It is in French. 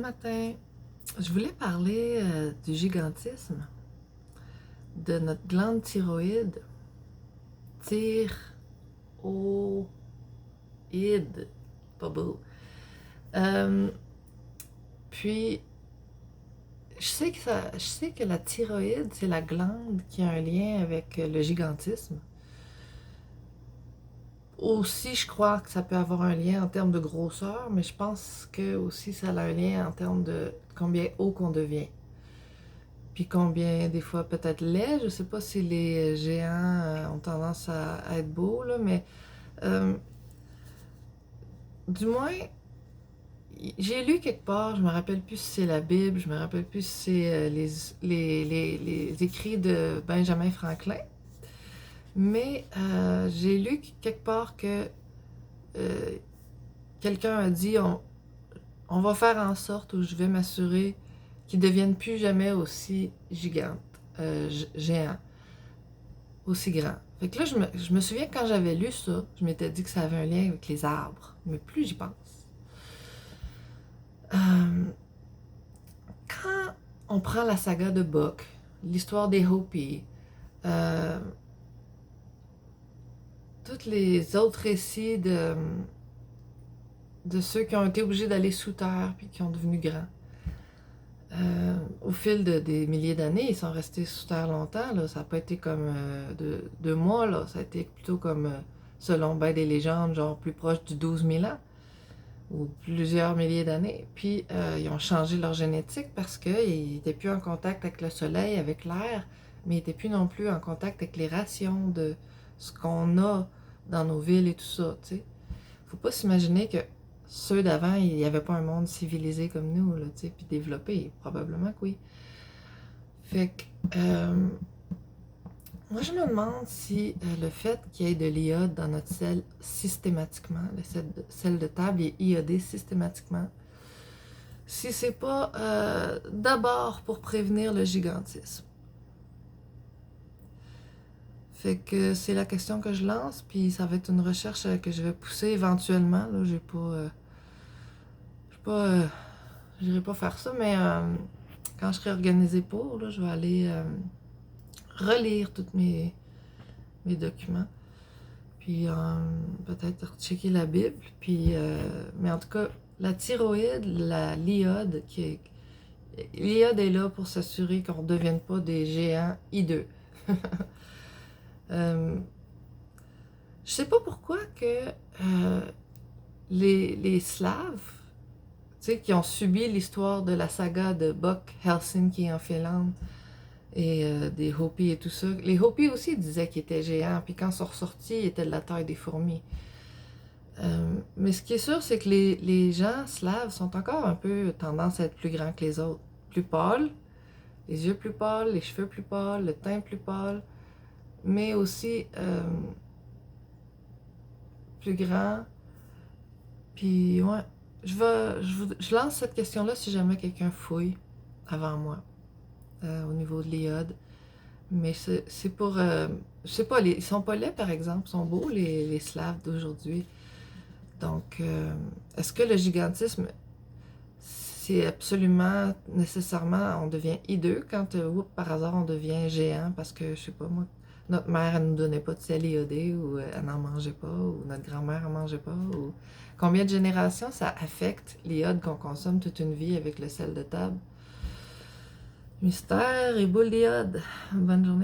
matin. Je voulais parler du gigantisme, de notre glande thyroïde. Thyroïde. Pas beau. Euh, puis, je sais que la thyroïde, c'est la glande qui a un lien avec le gigantisme. Aussi, je crois que ça peut avoir un lien en termes de grosseur, mais je pense que aussi ça a un lien en termes de combien haut qu'on devient. Puis combien, des fois, peut-être laid. Je sais pas si les géants ont tendance à être beaux, là, mais euh, du moins, j'ai lu quelque part, je me rappelle plus si c'est la Bible, je me rappelle plus si c'est les écrits de Benjamin Franklin, mais j'ai lu quelque part que euh, quelqu'un a dit on va faire en sorte où je vais m'assurer qu'ils ne deviennent plus jamais aussi géants, aussi grands. Fait que là, je me souviens quand j'avais lu ça, je m'étais dit que ça avait un lien avec les arbres. Mais plus j'y pense. Euh, Quand on prend la saga de Buck, l'histoire des Hopis, euh, tous les autres récits de ceux qui ont été obligés d'aller sous terre puis qui ont devenu grands. Au fil des milliers d'années, ils sont restés sous terre longtemps. Là. Ça n'a pas été comme 2 mois. Là. Ça a été plutôt comme, selon ben des légendes, genre plus proche du 12 000 ans ou plusieurs milliers d'années. Puis, ils ont changé leur génétique parce qu'ils n'étaient plus en contact avec le soleil, avec l'air, mais ils n'étaient plus non plus en contact avec les rations de ce qu'on a dans nos villes et tout ça. T'sais. Faut pas s'imaginer que ceux d'avant, il n'y avait pas un monde civilisé comme nous, là, puis développé. Probablement que oui. Fait que, moi, je me demande si le fait qu'il y ait de l'iode dans notre sel systématiquement, le sel de table est iodé systématiquement, si c'est pas d'abord pour prévenir le gigantisme. Fait que c'est la question que je lance, puis ça va être une recherche que je vais pousser éventuellement. Là, j'ai pas, j'irai pas faire ça, mais quand je serai organisée pour, là, je vais aller relire tous mes documents. Puis peut-être checker la Bible. Puis, mais en tout cas, la thyroïde, l'iode, l'iode est là pour s'assurer qu'on ne devienne pas des géants hideux. Je sais pas pourquoi que les Slaves, tu sais, qui ont subi l'histoire de la saga de Buck Helsinki en Finlande et des Hopis et tout ça. Les Hopis aussi disaient qu'ils étaient géants, puis quand ils sont ressortis, ils étaient de la taille des fourmis. Mais ce qui est sûr, c'est que les gens slaves sont encore un peu tendance à être plus grands que les autres. Plus pâles, les yeux plus pâles, les cheveux plus pâles, le teint plus pâle, mais aussi plus grand. Puis ouais, je lance cette question-là si jamais quelqu'un fouille avant moi au niveau de l'iode. Mais c'est pour... je sais pas, ils sont pas laids par exemple, ils sont beaux les Slaves d'aujourd'hui. Donc, est-ce que le gigantisme, c'est absolument nécessairement, on devient hideux quand, par hasard, on devient géant parce que, je sais pas moi, notre mère, elle nous donnait pas de sel iodé ou elle n'en mangeait pas ou notre grand-mère en mangeait pas ou combien de générations ça affecte l'iode qu'on consomme toute une vie avec le sel de table? Mystère et boule d'iode. Bonne journée.